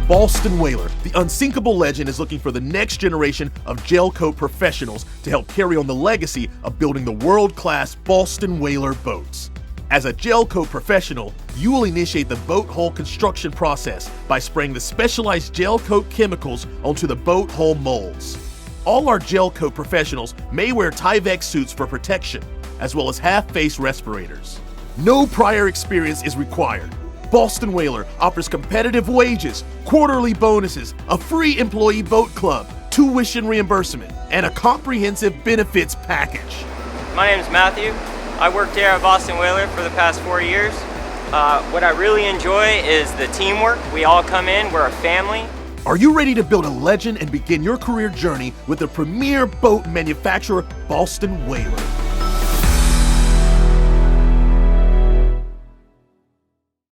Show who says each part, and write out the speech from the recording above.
Speaker 1: Boston Whaler, the unsinkable legend, is looking for the next generation of gel coat professionals to help carry on the legacy of building the world-class Boston Whaler boats. As a gel coat professional, you will initiate the boat hull construction process by spraying the specialized gel coat chemicals onto the boat hull molds. All our gel coat professionals may wear Tyvek suits for protection, as well as half-face respirators. No prior experience is required. Boston Whaler offers competitive wages, quarterly bonuses, a free employee boat club, tuition reimbursement, and a comprehensive benefits package.
Speaker 2: My name is Matthew. I worked here at Boston Whaler for the past 4 years. What I really enjoy is the teamwork. We all come in, we're a family.
Speaker 1: Are you ready to build a legend and begin your career journey with the premier boat manufacturer, Boston Whaler?